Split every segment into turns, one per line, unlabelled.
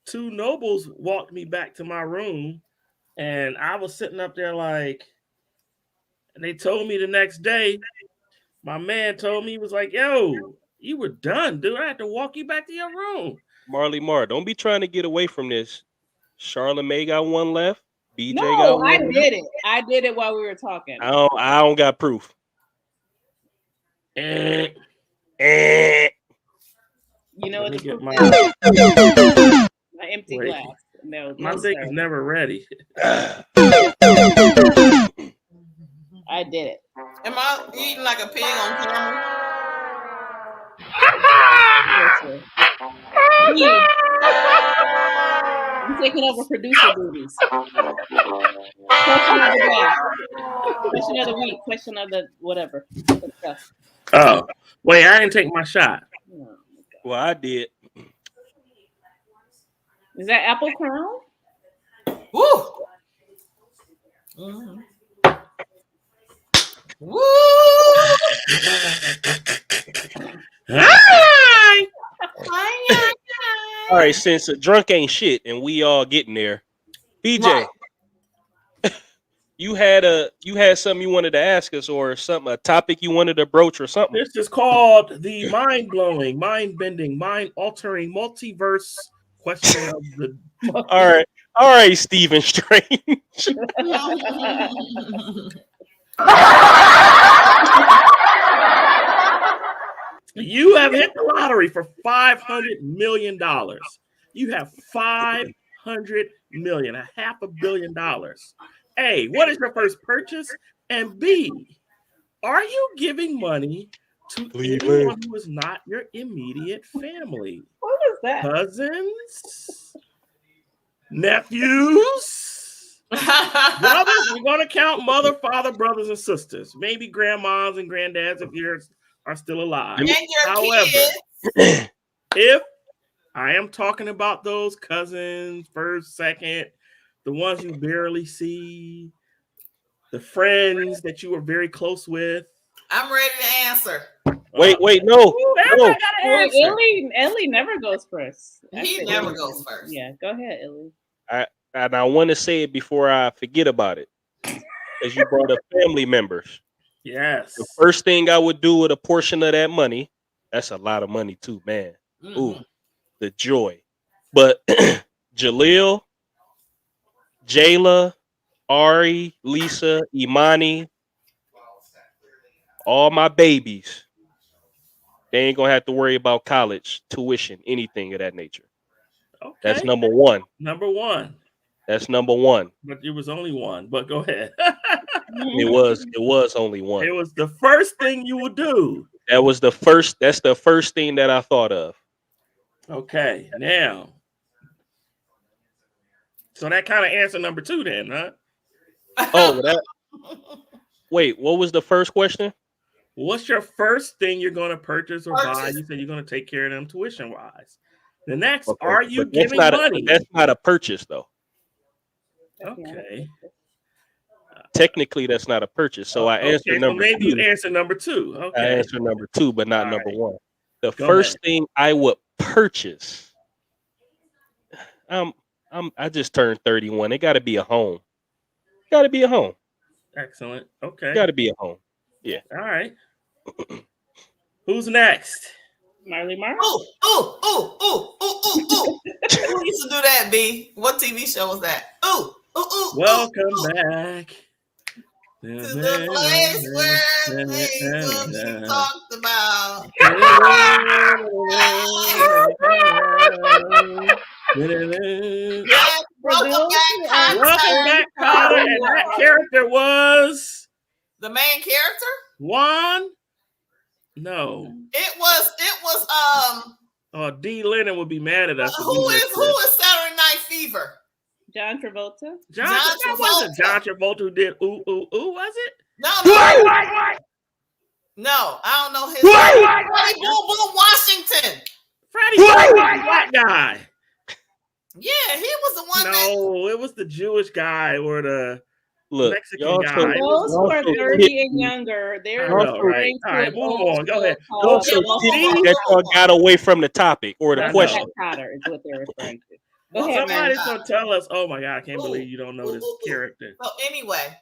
two nobles walked me back to my room, and I was sitting up there like, and they told me the next day. My man told me he was like, "Yo, you were done, dude. I had to walk you back to your room."
Marley Marl, don't be trying to get away from this. Charla Mae got one left. BJ got
No, I
one left.
did it. I did it while we were talking.
I don't got proof.
Eh.
You know
Let
what
me
the
get
proof
my
is? My empty
wait.
glass. No,
My
no,
thing
sir.
is never ready.
I did it.
Am I eating like a pig on camera?
Yes, sir. Me, I'm taking over producer duties. Question of the day. Question of the week. Question of the whatever.
Oh, wait, I didn't take my shot.
Oh,
Well, I did.
is that apple crown?
Woo! Mm-hmm. Woo!
Hi!
All right, since a drunk ain't shit and we all getting there, BJ,
Right.
you had something you wanted to ask us or something, a topic you wanted to broach or something.
This is called the mind-blowing, mind-bending, mind-altering multiverse question of the.
All right, Stephen Strange.
You have hit the lottery for $500 million. You have $500 million, $500 million. A, what is your first purchase? And B, are you giving money to anyone who is not your immediate family?
What is that?
Cousins? Nephews? Brothers? We're going to count mother, father, brothers, and sisters. Maybe grandmas and granddads if yours are still alive.
And your
However,
kids.
if I am talking about those cousins, first, second, the ones you barely see, the friends that you were very close with.
I'm ready to answer.
Wait, no.
Everybody got an answer.
Ellie never goes first.
He never goes first.
Yeah, go ahead, Ellie.
And I want to say it before I forget about it, as you brought up family members.
Yes.
The first thing I would do with a portion of that money, that's a lot of money too, man.
Mm-hmm.
Ooh, the joy. But Jaleel, Jayla, Ari, Lisa, Imani, all my babies, they ain't gonna have to worry about college, tuition, anything of that nature.
Okay.
That's number one.
Number one.
That's number one.
But it was only one. But go ahead.
It was only one.
It was the first thing you would do.
That's the first thing that I thought of.
Okay. Now. So that kind of answer number two then, huh?
Oh, wait, what was the first question?
What's your first thing you're going to purchase or buy? You said you're going to take care of them tuition wise. The next, okay. Are you giving money?
That's not a purchase, though.
Okay.
Technically, that's not a purchase. So I answered number
maybe
two.
You answer number two. Okay.
I answered number two, but not number one. The first thing I would purchase. I just turned 31. It got to be a home. Got to be a home.
Excellent. Okay.
Got to be a home. Yeah.
All right. Who's next?
Marley Marl.
Ooh. Who used to do that, B? What TV show was that? Ooh.
Welcome back
to the place where things will be talked about.
Welcome back, Carter. And that character was
the main character.
Juan. No.
It was.
Oh, D. Lennon would be mad at us.
Who is Saturday Night Fever?
John Travolta.
John Travolta. John Travolta who did ooh, was it?
No. No, I don't know his name. Freddie Boom Washington.
Freddie black guy.
Yeah, he was the one.
No, it was the Jewish guy or the
Look,
Mexican
y'all
guy.
so
Those who are
so
30 and younger,
I
they're
know, right?
referring
All
to
right,
an
move
old
on. Go ahead.
school
y'all
called
so
Los
tipsy that y'all got away from the topic or the
I
Los
question.
know.
Potter is what they're referring to. Go
Well,
ahead, man.
Somebody's gonna tell us, "Oh my God, I can't
Ooh,
believe you don't know this character."
So anyway,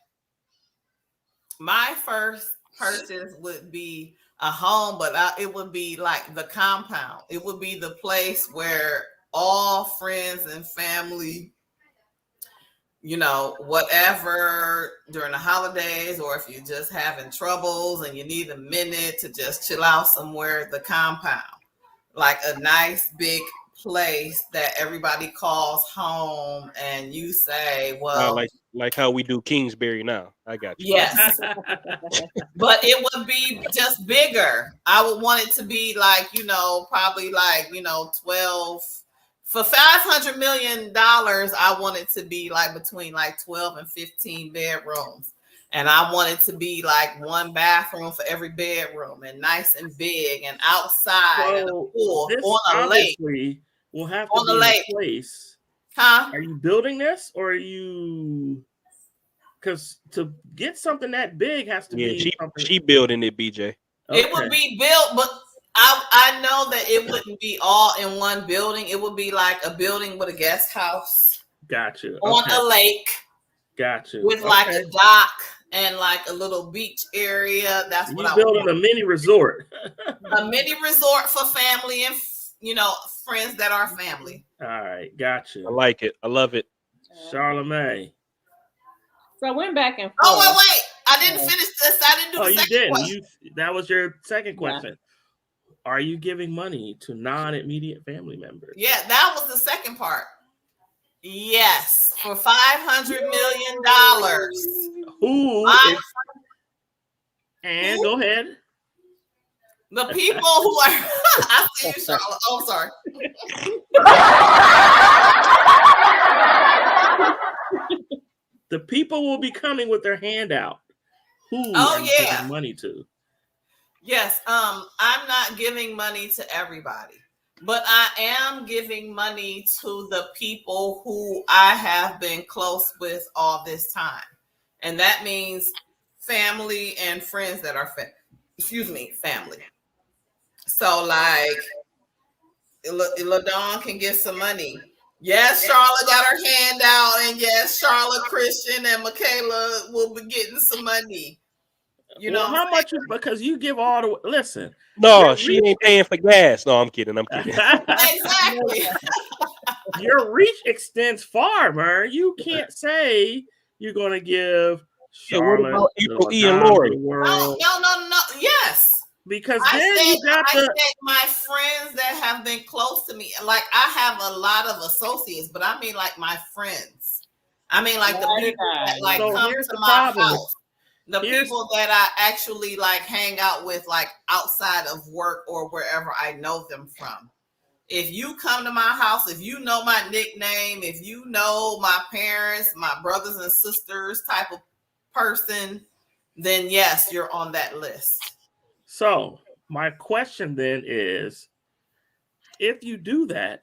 my first purchase would be a home, but it would be like the compound. It would be the place where all friends and family, you know, whatever during the holidays, or if you're just having troubles and you need a minute to just chill out somewhere, the compound, like a nice big place that everybody calls home, and you say, well,
Like how we do Kingsbury now. I got you.
yes, but it would be just bigger. I would want it to be like, you know, probably like, you know, 12 for $500 million. I want it to be like between like 12 and 15 bedrooms. And I want it to be like one bathroom for every bedroom, and nice and big, and outside, and a
So
pool
this
on a lake.
obviously will have to
On the
be in
lake.
a place.
Huh?
Are you building this, or are you? Because to get something that big has to
Yeah,
be something.
she building it, BJ.
It would
Okay.
be built, but I know that it wouldn't be all in one building. It would be like a building with a guest house
Gotcha.
on
Okay.
a lake
Gotcha.
with like a dock and like a little beach area. That's what
You
I
building
want.
a mini resort.
A mini resort for family and, you know, friends that are family.
All right, gotcha.
I like it. I love it.
Charla Mae.
So I went back and forth.
Oh wait! I didn't finish this. I didn't do
Oh,
the
you
second
didn't.
question.
That was your second
Yeah.
question. Are you giving money to non-immediate family members?
Yeah, that was the second part. Yes, for $500 million.
Who is, and go ahead.
The people who are I see you, Charlotte. Oh, sorry.
The people will be coming with their hand out. Who
Oh,
are you
yeah.
giving money to?
Yes, I'm not giving money to everybody, but I am giving money to the people who I have been close with all this time. And that means family and friends that are family. So like LaDawn can get some money. Yes, Charlotte got her hand out, and yes, Charlotte, Christian, and Michaela will be getting some money. You know,
how much? Because you give all the. Listen.
No, she ain't paying for gas. No, I'm kidding.
Exactly.
Your reach extends far, man. You can't say you're going to give Charlotte.
What about April E and Lori?
No. Yes.
Because
I
then
said,
you got
I said my friends that have been close to me. Like I have a lot of associates, but I mean like my friends. I mean like the people that like come to my house. The people that I actually like hang out with, like outside of work or wherever I know them from. If you come to my house, if you know my nickname, if you know my parents, my brothers and sisters type of person, then yes, you're on that list.
So my question then is, if you do that,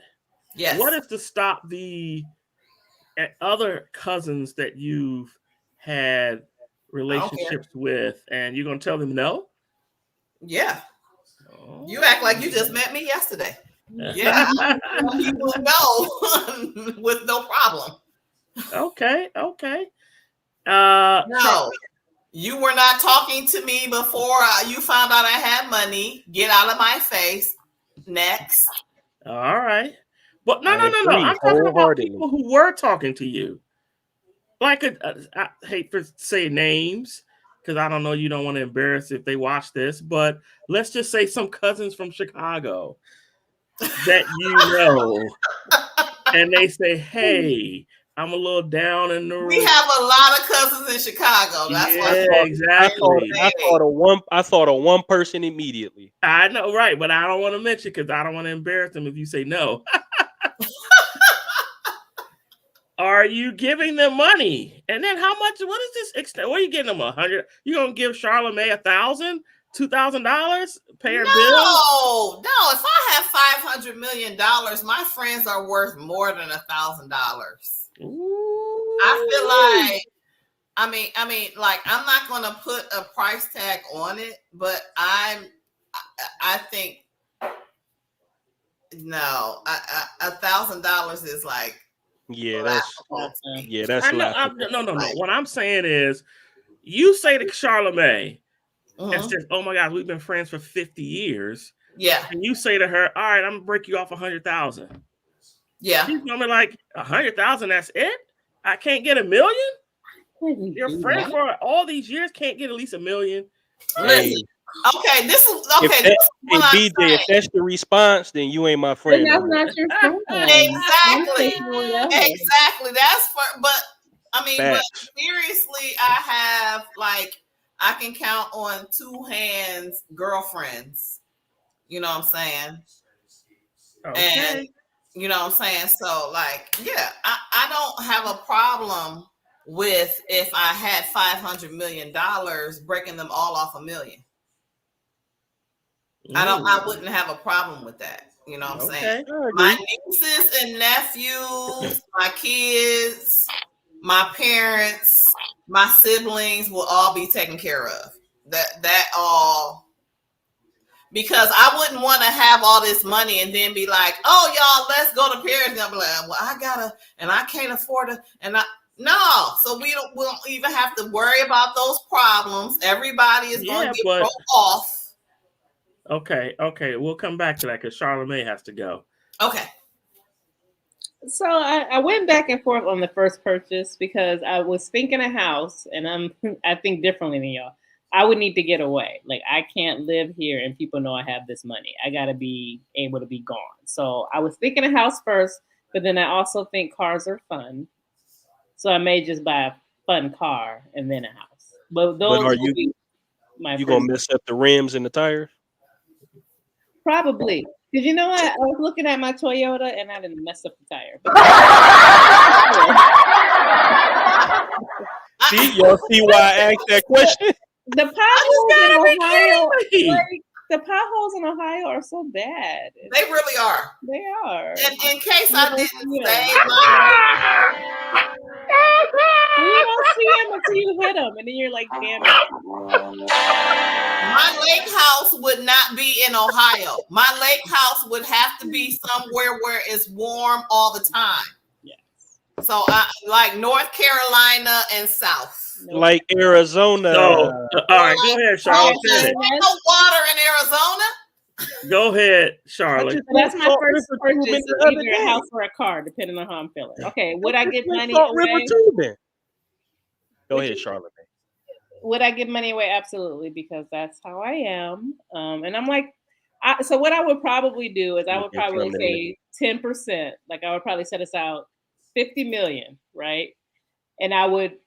yes,
what is to stop the other cousins that you've had relationships with, and you're going to tell them no?
Yeah. Oh. You act like you just met me yesterday. Yeah, you will know with no problem.
Okay.
No, you were not talking to me before you found out I had money. Get out of my face. Next.
All right. But no. I'm talking about people who were talking to you. Like, I hate to say names because I don't know, you don't want to embarrass if they watch this, but let's just say some cousins from Chicago that you know, and they say, hey, I'm a little down in the room.
We have a lot of cousins in Chicago. That's why
exactly.
I thought of one person immediately.
I know, right, but I don't want to mention because I don't want to embarrass them if you say no. Are you giving them money? And then how much? What is this extent? What are you getting them? 100? You gonna give Charla Mae $1,000, $2,000? Pay her bill?
No. If I have $500 million, my friends are worth more than $1,000. I feel like I mean, like I'm not gonna put a price tag on it, but I think no, $1,000 is like
Yeah,
laughable to me.
that's
I know.
laughable.
No.
Like-
What I'm saying is, you say to Charla Mae, and
Mhm.
says, "Oh my God, we've been friends for 50 years,"
Yeah,
and you say to her, "All right, I'm gonna break you off 100,000."
yeah.
She's gonna be like, 100,000. That's it? I can't get $1 million? Your friend for all these years can't get at least $1 million.
Hey,
Okay, this is
if
okay.
that,
This is what I'm
BJ, if
saying.
that's the response, then you ain't my
But
friend.
that's
no more.
not your friend.
Exactly.
Whatever.
Exactly. That's for. But I mean,
Facts.
but seriously, I have like I can count on 2 hands girlfriends. You know what I'm saying?
Okay.
And you know what I'm saying? So like, yeah, I don't have a problem with if I had $500 million breaking them all off $1 million. I wouldn't have a problem with that. You know what I'm saying? My nieces and nephews, my kids, my parents, my siblings will all be taken care of. That all, because I wouldn't want to have all this money and then be like, oh y'all, let's go to Paris. And I'll be like, well, I gotta, and I can't afford it, no. So we don't even have to worry about those problems. Everybody is going to get broke off.
Okay, we'll come back to that because Charla Mae has to go.
Okay.
So I went back and forth on the first purchase because I was thinking a house, and I think differently than y'all. I would need to get away. Like I can't live here and people know I have this money. I gotta be able to be gone. So I was thinking a house first, but then I also think cars are fun. So I may just buy a fun car and then a house. But those
But
would be my
you gonna mess up the rims and the tires?
Probably. Because you know what? I was looking at my Toyota and I didn't mess up the tire.
See, y'all see why I asked that question?
The potholes in Ohio, the potholes in Ohio are so bad.
They really are.
They are.
And in case I didn't say
you don't see them until you hit them, and then you're like, damn it.
my lake house would not be in Ohio. My lake house would have to be somewhere where it's warm all the time.
Yes.
So like North Carolina and South.
Like Arizona.
So, all right, go ahead, Charlotte.
There's no water in Arizona.
Go ahead, Charlotte.
That's my first purchase. It's either a house or a car, depending on how I'm feeling. Okay, would I get money away?
Go ahead, Charlotte.
Would I give money away? Absolutely, because that's how I am. And I'm like, so what I would probably do is I would probably say 10%. Like I would probably set aside 50 million, right? And I would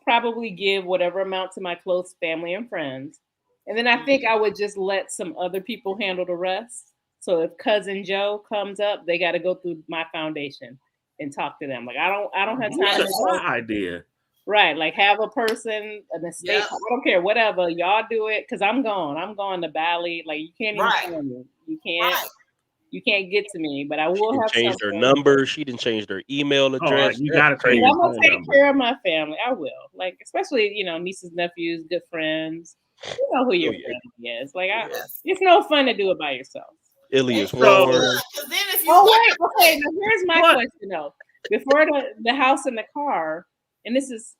probably give whatever amount to my close family and friends. And then I think I would just let some other people handle the rest. So if cousin Joe comes up, they got to go through my foundation and talk to them. Like I don't have time.
That's my idea.
Right, like have a person, an estate. I don't care, whatever y'all do it, because I'm gone. I'm going to Bali. Like you can't even find me. You can't. You can't get to me. But I will have
changed her number. She didn't change their email address.
You gotta change.
I'm gonna take care of my family. I will. Like especially nieces, nephews, good friends. You know who your family is. Like it's no fun to do it by yourself.
Iliyaas.
Okay. Now here's my question though. Before the house and the car. And this is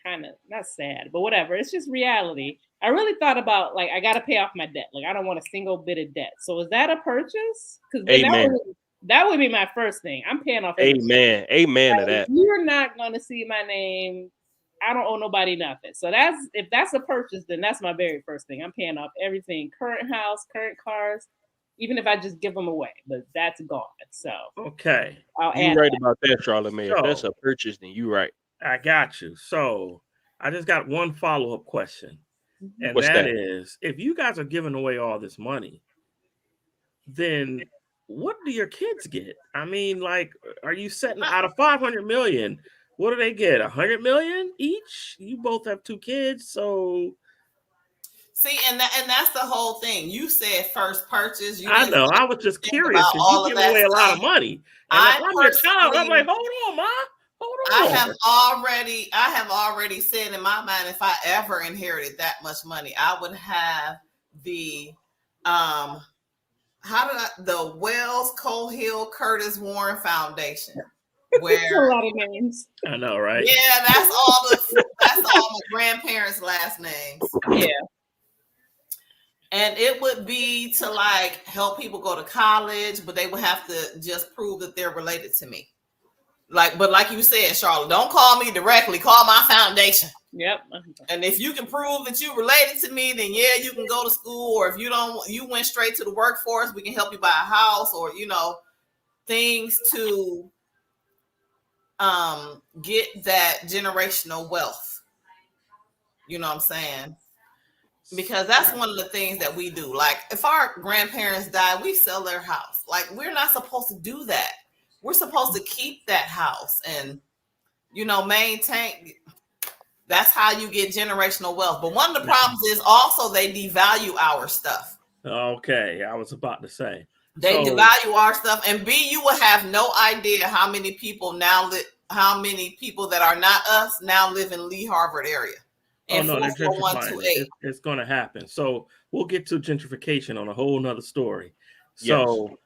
kind of not sad, but whatever. It's just reality. I really thought about like I got to pay off my debt. Like I don't want a single bit of debt. So is that a purchase? Because that would be my first thing. I'm paying off.
Amen. Amen to that.
You're not going to see my name. I don't owe nobody nothing. So if that's a purchase, then that's my very first thing. I'm paying off everything: current house, current cars. Even if I just give them away, but that's gone. So
okay,
you're right about that, Charla Mae. If that's a purchase, then you're right.
I got you. So I just got one follow-up question. And
What's that
is, if you guys are giving away all this money, then what do your kids get? I mean, like, are you setting out of 500 million? What do they get? 100 million each? You both have 2 kids, so
see, and that's the whole thing. You said first purchase.
I know. I was just curious because you give away a lot of money. And I'm your child. I'm like, hold on, Ma.
I have already said in my mind, if I ever inherited that much money, I would have the the Wells Cohill Curtis Warren Foundation. Where
a lot of names.
I know, right?
Yeah, that's all my grandparents' last names.
Yeah.
And it would be to like help people go to college, but they would have to just prove that they're related to me. But like you said, Charlotte, don't call me directly. Call my foundation.
Yep.
And if you can prove that you're related to me, then yeah, you can go to school. Or if you don't, you went straight to the workforce, we can help you buy a house, or things to get that generational wealth. You know what I'm saying? Because that's one of the things that we do. Like if our grandparents die, we sell their house. Like we're not supposed to do that. We're supposed to keep that house and, maintain. That's how you get generational wealth. But one of the problems is also they devalue our stuff.
Okay, I was about to say.
They devalue our stuff. And B, you will have no idea how many people that are not us now live in Lee Harvard area.
Oh, no, they're gentrifying. It's going to happen. So we'll get to gentrification on a whole nother story. So,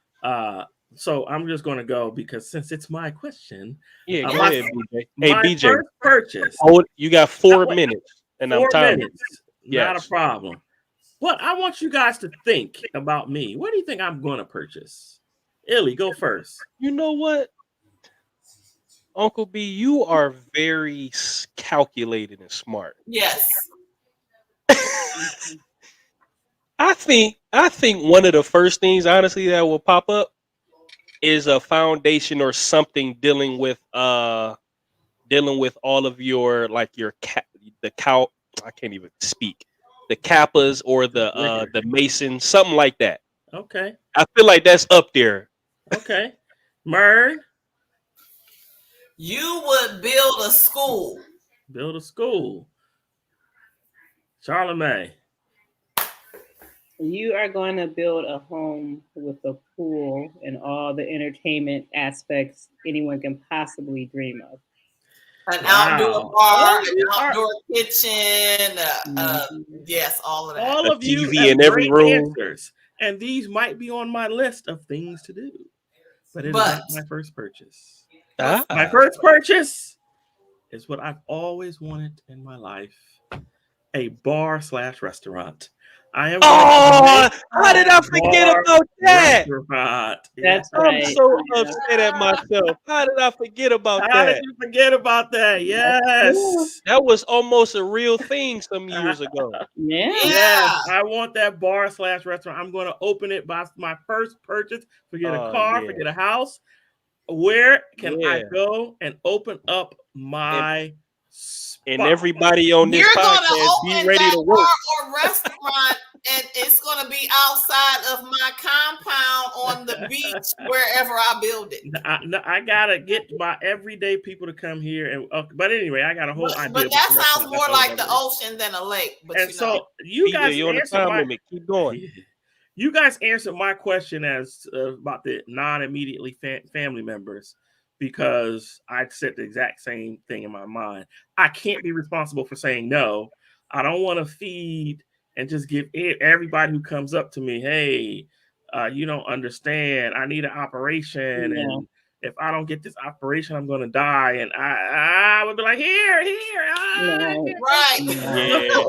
So I'm just going to go because since it's my question.
Yeah, go ahead, BJ. Hey, BJ.
First purchase.
Oh, you got 4 minutes. And I'm tired.
Not a problem. But I want you guys to think about me. What do you think I'm going to purchase? Illy, go first.
You know what? Uncle B, you are very calculated and smart.
Yes.
I think one of the first things, honestly, that will pop up is a foundation or something dealing with all of your I can't even speak. The Kappas or the Masons, something like that.
Okay.
I feel like that's up there.
Okay. Mern.
You would build a school.
Build a school. Charla Mae.
You are going to build a home with a pool and all the entertainment aspects anyone can possibly dream of.
An outdoor bar, an outdoor kitchen. Yes, all of that.
All of you
TV in every room.
Answers, and these might be on my list of things to do. But it's not my first purchase. My first purchase is what I've always wanted in my life: a bar/restaurant. I am.
How did I forget about that?
That's right.
I'm so upset at myself. How did I forget about that?
How did you forget about that? Yes.
That was almost a real thing some years ago.
Yeah.
I want that bar/restaurant. I'm going to open it by my first purchase. Forget a car, forget a house. Where can I go and open up my
and everybody on this podcast be ready to work?
Or restaurant, and it's going to be outside of my compound on the beach, wherever I build it.
I gotta get my everyday people to come here, and but anyway, I got a whole idea.
But that sounds more like the ocean than a lake. But
and so you guys
keep going.
You guys answered my question as about the non-immediately family members. Because I said the exact same thing in my mind. I can't be responsible for saying no. I don't want to feed and just give everybody who comes up to me, hey, you don't understand. I need an operation.
Yeah.
And if I don't get this operation, I'm going to die. And I would be like, here.
Right.
Yeah.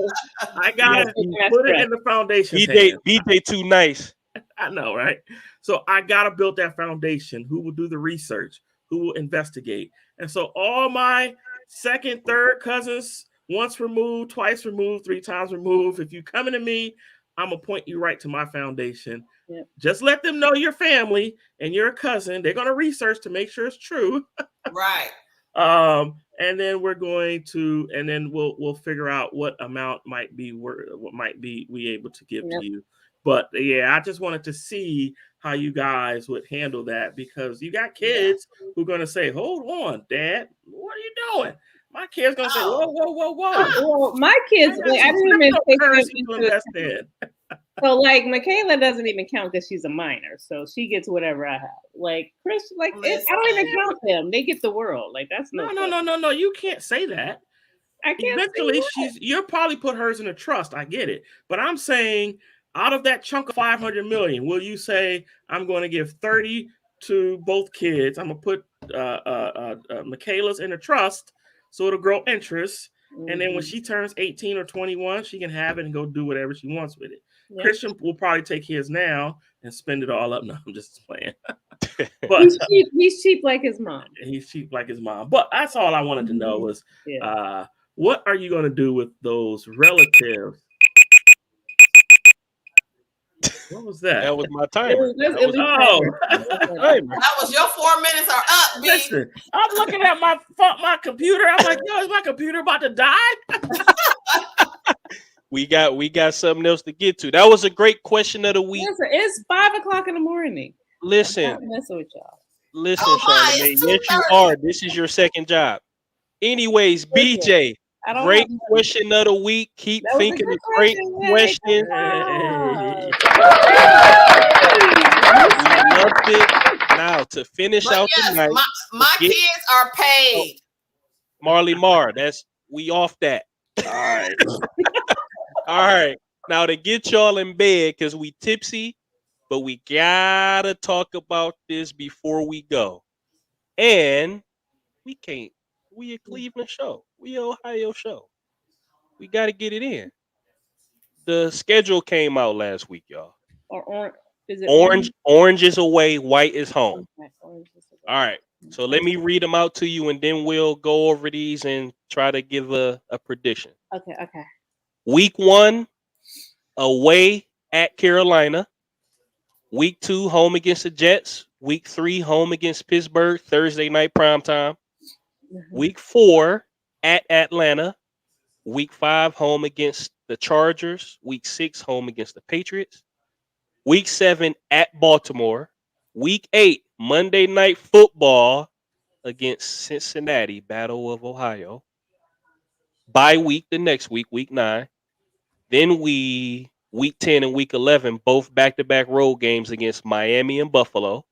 I got to put it in the foundation.
BJ too nice.
I know, right? So I got to build that foundation. Who will do the research? Who will investigate? And so all my second, third cousins, once removed, twice removed, 3 times removed, if you coming to me, I'm going to point you right to my foundation.
Yep.
Just let them know your family and your cousin. They're going to research to make sure it's true.
Right.
And then we'll figure out what amount might be we able to give to you. But yeah, I just wanted to see how you guys would handle that, because you got kids who are going to say, hold on, Dad, what are you doing? My kid's going to say, whoa.
Well, my kids, I didn't even take them into So like Michaela doesn't even count because she's a minor, so she gets whatever I have. Like Chris, like I don't even count them; they get the world. Like that's
no. You can't say that.
I can't.
Eventually, you'll probably put hers in a trust. I get it, but I'm saying out of that chunk of 500 million, will you say I'm going to give 30 to both kids? I'm going to put Michaela's in a trust so it'll grow interest. And then when she turns 18 or 21, she can have it and go do whatever she wants with it. Yeah. Christian will probably take his now and spend it all up. No, I'm just playing.
But he's cheap like his mom.
He's cheap like his mom. But that's all I wanted to know was what are you going to do with those relatives? What was that?
That was my timer.
That was your 4 minutes are up, B.
Listen, I'm looking at my computer. I'm like, yo, is my computer about to die?
We got something else to get to. That was a great question of the week.
Listen, it's 5 o'clock in the morning.
Listen,
I'm not messing with y'all.
Listen, Charla Mae, yes, you are. This is your second job. Anyways, BJ, great question of the week. Keep thinking of great questions. Loved it. Now to finish out the night,
my kids are paid.
Marley Marl, we off that.
All right.
All right. Now to get y'all in bed because we tipsy, but we gotta talk about this before we go. And we can't. We a Cleveland show. We a Ohio show. We gotta get it in. The schedule came out last week, y'all.
Is it
orange is away, white is home. Okay, all right. So let me read them out to you, and then we'll go over these and try to give a prediction.
Okay.
Week 1, away at Carolina. Week 2, home against the Jets. Week 3, home against Pittsburgh, Thursday night primetime. Week 4, at Atlanta. Week 5, home against the Chargers. Week 6, home against the Patriots. Week 7, at Baltimore. Week 8, Monday Night Football against Cincinnati, Battle of Ohio. Bye week the next week, week 9. Then week 10 and week 11, both back-to-back road games against Miami and Buffalo.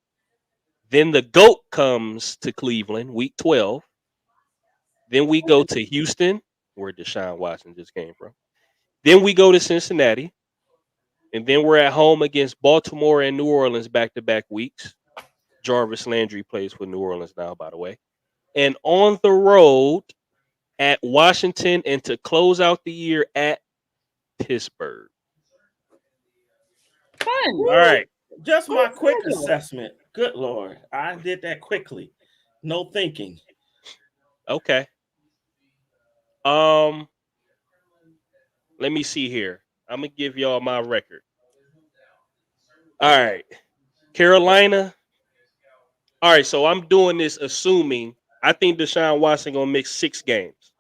Then the GOAT comes to Cleveland, week 12. Then we go to Houston, where Deshaun Watson just came from. Then we go to Cincinnati. And then we're at home against Baltimore and New Orleans back-to-back weeks. Jarvis Landry plays for New Orleans now, by the way. And on the road at Washington and to close out the year at Pittsburgh.
Fun.
All right.
Just my quick assessment. Good Lord. I did that quickly. No thinking.
Okay. Let me see here. I'm going to give y'all my record. All right. Carolina. All right, so I'm doing this assuming I think Deshaun Watson going to miss 6 games.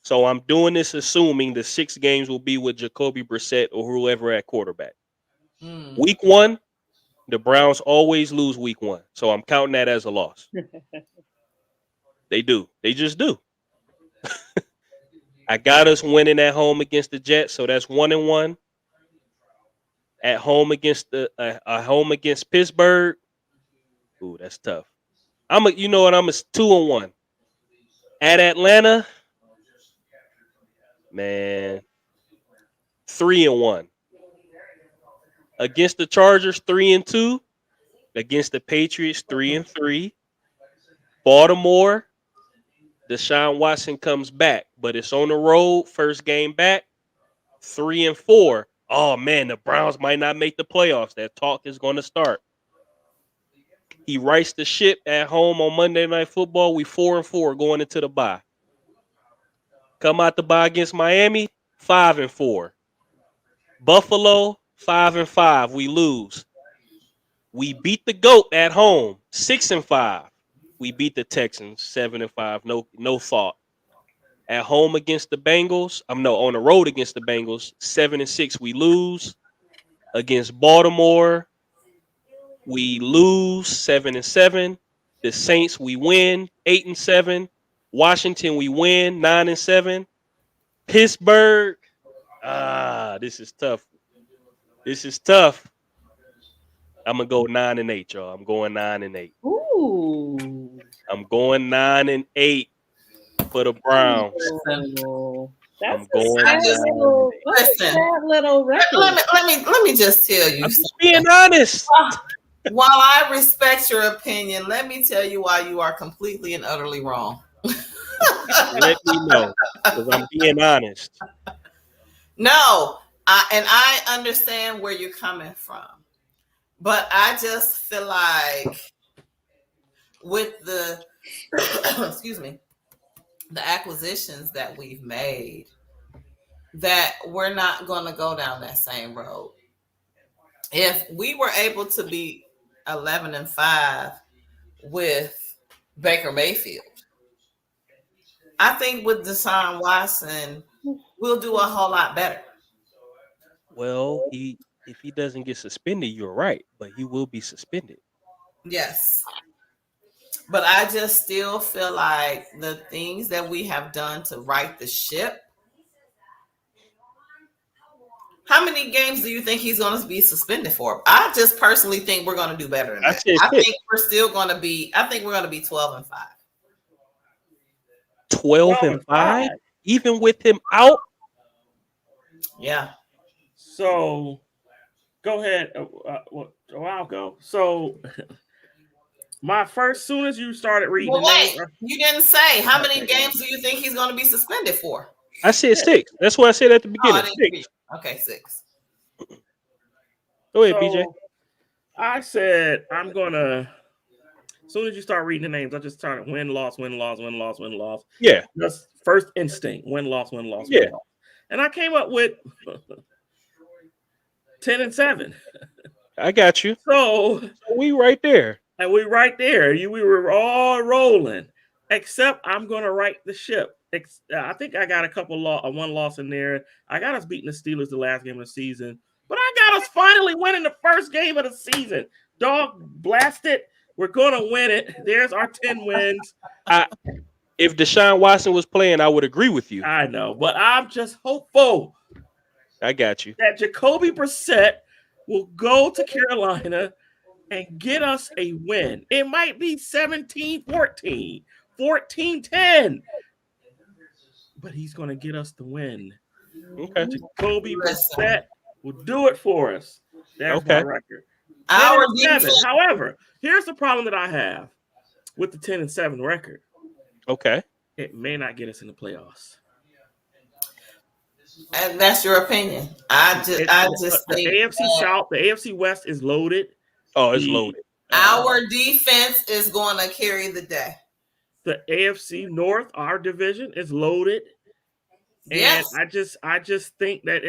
So I'm doing this assuming the 6 games will be with Jacoby Brissett or whoever at quarterback. Week 1, the Browns always lose week 1. So I'm counting that as a loss. They do. They just do. I got us winning at home against the Jets, so that's 1-1. At home against Pittsburgh. Ooh, that's tough. I'm a 2-1. At Atlanta, man, 3-1. Against the Chargers, 3-2. Against the Patriots, 3-3. Baltimore, Deshaun Watson comes back, but it's on the road. First game back, 3-4. Oh man, the Browns might not make the playoffs. That talk is going to start. He rights the ship at home on Monday Night Football. We 4-4 going into the bye. Come out the bye against Miami, 5-4. Buffalo, 5-5. We lose. We beat the GOAT at home, 6-5. We beat the Texans, 7-5. No thought. At home against the Bengals, on the road against the Bengals, 7-6. We lose. Against Baltimore, we lose, 7-7. The Saints, we win, 8-7. Washington, we win, 9-7. Pittsburgh, This is tough. This is tough. I'm gonna go 9-8, y'all. I'm going 9-8.
Ooh.
I'm going 9-8 for the Browns.
Oh,
I'm
that's
going.
a sad little, record.
Let me just tell you.
I'm just being honest.
While I respect your opinion, let me tell you why you are completely and utterly wrong.
Let me know, because I'm being honest.
No, I understand where you're coming from, but I just feel like with the excuse me, the acquisitions that we've made, that we're not going to go down that same road. If we were able to be 11-5 with Baker Mayfield, I think with Deshaun Watson, we'll do a whole lot better.
Well, if he doesn't get suspended, you're right, but he will be suspended.
Yes. But I just still feel like the things that we have done to right the ship. How many games do you think he's going to be suspended for? I just personally think we're going to do better than that. I think we're still going to be. I think we're going to be 12-5.
12-5, even with him out.
Yeah.
So, go ahead. I'll go. So, my first, soon as you started reading,
wait, you didn't say how many games do you think he's going to be suspended for?
I said 6. That's what I said at the beginning. 6.
Okay, 6.
Go ahead, BJ.
I said I'm gonna. As soon as you start reading the names, I just started win, loss, win, loss, win, loss, win, loss.
Yeah.
That's first instinct. Win, loss, win, loss.
Yeah.
Win, loss. And I came up with 10-7.
I got you.
So
we right there.
And we right there. We were all rolling. Except I'm gonna right the ship. I think I got a couple one loss in there. I got us beating the Steelers the last game of the season, but I got us finally winning the first game of the season. Dog, blast it. We're gonna win it. There's our 10 wins.
If Deshaun Watson was playing, I would agree with you.
I know, but I'm just hopeful.
I got you.
That Jacoby Brissett will go to Carolina and get us a win. It might be 17-14, 14-10. But he's going to get us the win.
Okay.
Jacoby Brissett will do it for us. That's my record.
Our
10-7. However, here's the problem that I have with the 10-7 record.
Okay.
It may not get us in the playoffs.
And that's your opinion. I just
think the AFC South, the AFC West is loaded.
Oh, it's loaded.
Our defense is going to carry the day.
The AFC North, our division, is loaded.
Yes.
And I just think that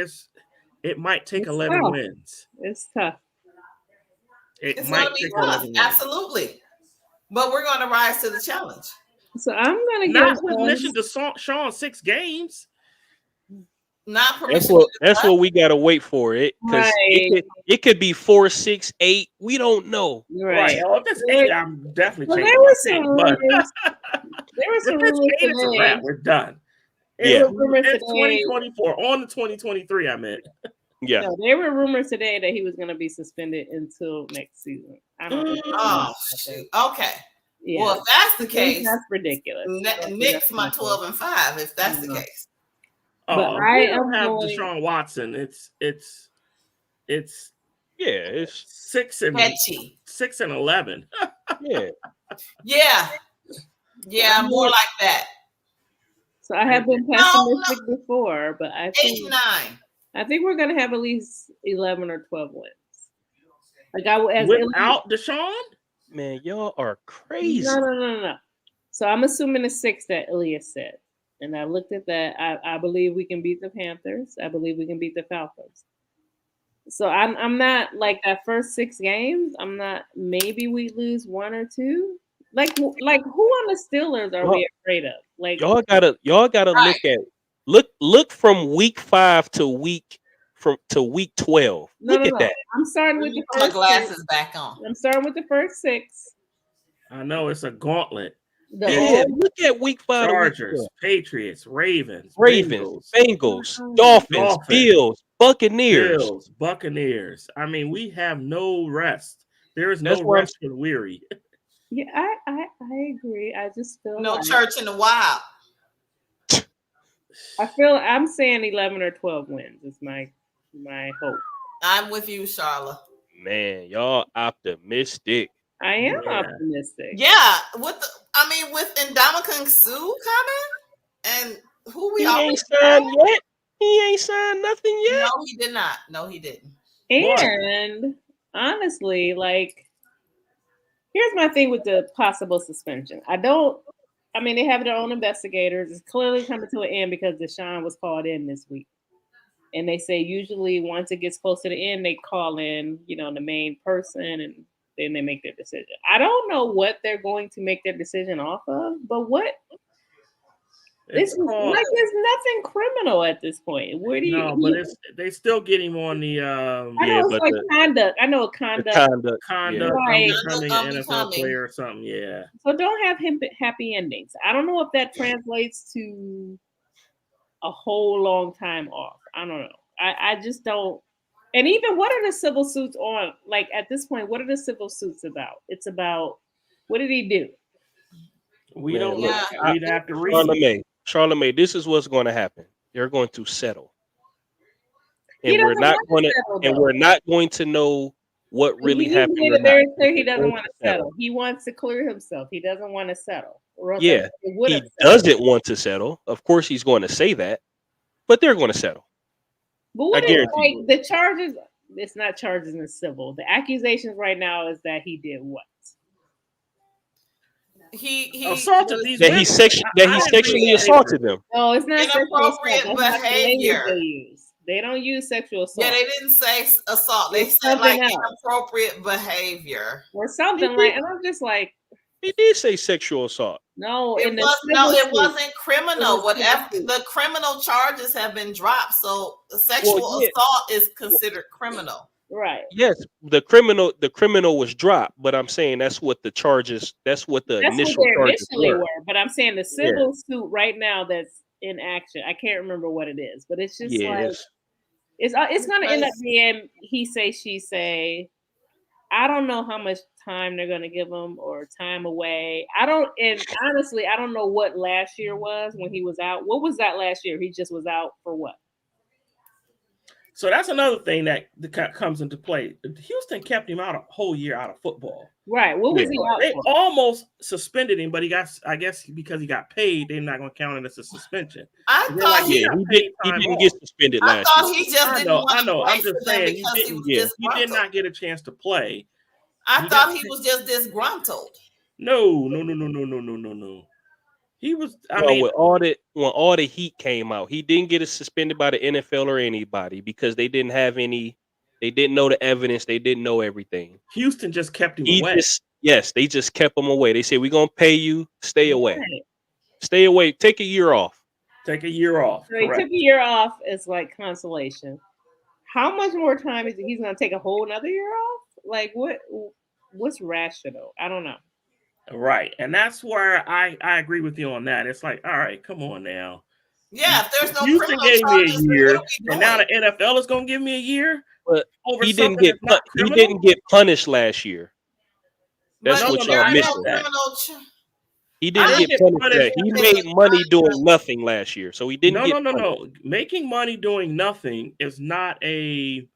it might take 11
tough.
wins.
It's tough.
It's might take 11 wins. Absolutely. But we're going to rise to the challenge.
So I'm going to
not permission to Sean 6 games.
Not permission.
That's what we got to wait for it, because it could be 4, 6, 8. We don't know.
Right. Oh, if it's 8, I'm definitely changing.
There were some rumors. There were some rumors today.
We're done.
Yeah.
It's 2024 on the 2023. I meant.
Yeah.
No, there were rumors today that he was going to be suspended until next season. I don't know.
Oh, shoot. Okay. Yeah. Well, if that's the case,
that's ridiculous.
Nick's my 12-5. If that's the case.
But I don't have Deshaun Watson. It's 6-11.
Yeah, more like that.
So I have been pessimistic before, but I think
8-9.
I think we're gonna have at least 11 or 12 wins.
Without Deshaun?
Man, y'all are crazy.
No. So I'm assuming the 6 that Iliyaas said. And I looked at that. I believe we can beat the Panthers. I believe we can beat the Falcons. So I'm not like that first 6 games. I'm not. Maybe we lose 1 or 2. Like who on the Steelers are we afraid of? Like
y'all gotta look at look from week 5 to week 12. Look at that.
I'm starting with the
first glasses back on.
I'm starting with the first 6.
I know it's a gauntlet.
Look at week 5.
Chargers, Patriots, Ravens,
Bengals, Dolphins, Bills,
Buccaneers. I mean, we have no rest. There is no
That's why
rest for the weary.
Yeah, I agree. I just feel
No
like
church in the wild.
I'm saying 11 or 12 wins is my hope.
I'm with you, Charla.
Man, y'all optimistic.
I am optimistic.
Yeah, with Ndamukong Suh coming, and who we
He
always
ain't signed yet. He ain't signed nothing yet.
No, he did not. No, he didn't.
And honestly, like, here's my thing with the possible suspension. They have their own investigators. It's clearly coming to an end because Deshaun was called in this week. And they say usually once it gets close to the end, they call in, the main person, and then they make their decision. I don't know what they're going to make their decision off of, but there's nothing criminal at this point. Where do you?
No, but they still get him on the.
I know it's like conduct. I know conduct.
Conduct.
Right.
Becoming an NFL player or something. Yeah.
So don't have him happy endings. I don't know if that translates to a whole long time off. I don't know. I just don't. And even what are the civil suits on? Like at this point, what are the civil suits about? It's about what did he do?
We don't look. We'd have to read.
Charla Mae, this is what's going to happen. They're going to settle, and we're not going to know what really happened.
He very clear he doesn't want to settle. He wants to clear himself. He doesn't want to settle.
Yeah, he doesn't want to settle. Of course, he's going to say that, but they're going to settle.
But what is the charges? It's not charges in civil. The accusations right now is that he did what?
He
assaulted these
women. He sexually assaulted them.
No, it's not
inappropriate behavior.
They don't use sexual assault.
Yeah, they didn't say assault. They said like inappropriate behavior
or something like. And I'm just like,
he did say sexual assault.
No,
it wasn't criminal. Whatever the criminal charges have been dropped, so sexual assault is considered criminal.
Right.
Yes, the criminal was dropped, but I'm saying that's what the charges. That's what the initial charges were.
But I'm saying the civil suit right now that's in action. I can't remember what it is, but it's just it's going to end up being he say she say. I don't know how much time they're going to give him or time away. Honestly, I don't know what last year was when he was out. What was that last year? He just was out for what?
So that's another thing that comes into play. Houston kept him out a whole year out of football.
Right. What was he out
They
for?
almost suspended him, but I guess because he got paid, they're not going to count it as a suspension.
I thought
he didn't get suspended last year.
I thought he just didn't want to play.
I'm just saying he did not get a chance to play.
I thought he was just disgruntled.
No. He was.
When all the heat came out, he didn't get suspended by the NFL or anybody because they didn't have any. They didn't know the evidence. They didn't know everything.
Houston just kept him away.
They just kept him away. They said, "We're gonna pay you. Stay away. Stay away. Take a year off.
Take a year off."
So he took a year off as like consolation. How much more time is he's gonna take a whole another year off? Like what's rational? I don't know.
Right. And that's where I agree with you on that. It's like, all right, come on now.
Yeah, if there's no
Houston gave me a year, and now the NFL is gonna give me a year.
But he didn't get punished last year. That's what y'all missing. He didn't get punished. He made money doing nothing last year, so he didn't.
No. Making money doing nothing is not a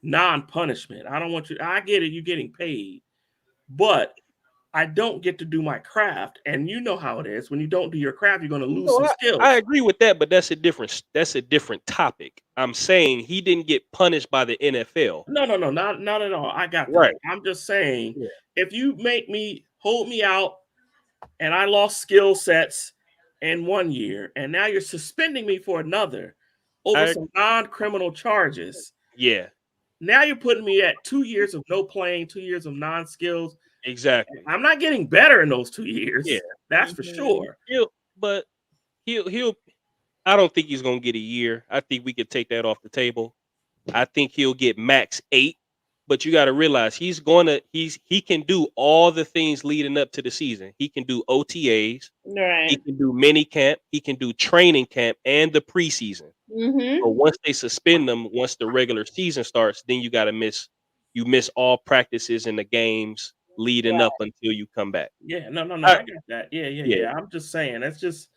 non-punishment. I don't want you. I get it. You're getting paid, but I don't get to do my craft, and you know how it is. When you don't do your craft, you're going to lose some skills.
I agree with that, but that's a different topic. I'm saying he didn't get punished by the NFL.
No, not at all. I got that.
Right.
I'm just saying, if you hold me out, and I lost skill sets in 1 year, and now you're suspending me for another over some non-criminal charges.
Yeah.
Now you're putting me at 2 years of no playing, 2 years of non-skills.
Exactly.
I'm not getting better in those 2 years.
Yeah,
that's for sure.
He'll. I don't think he's gonna get a year. I think we could take that off the table. I think he'll get max 8, but you got to realize he can do all the things leading up to the season. He can do OTAs,
Right.
he can do mini camp, he can do training camp and the preseason.
Mm-hmm.
But once they suspend them, once the regular season starts, then you miss all practices and the games leading up until you come back.
Yeah, no,
I
I got that. Yeah.
Yeah.
I'm just saying, that's just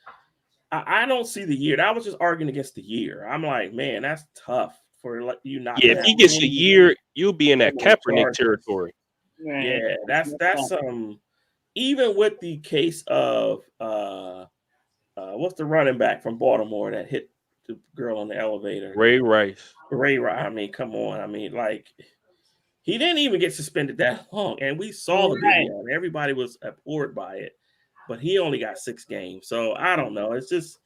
I don't see the year. I was just arguing against the year. I'm like, man, that's tough for you not to
Yeah, if
have
he gets a
any
year, you'll be in that Kaepernick
charges.
territory.
Right.
Yeah, that's even with the case of what's the running back from Baltimore that hit the girl on the elevator?
Ray Rice.
I mean, come on. I mean, like, he didn't even get suspended that long, and we saw the video, and everybody was abhorred by it. But he only got 6 games, so I don't know. It's just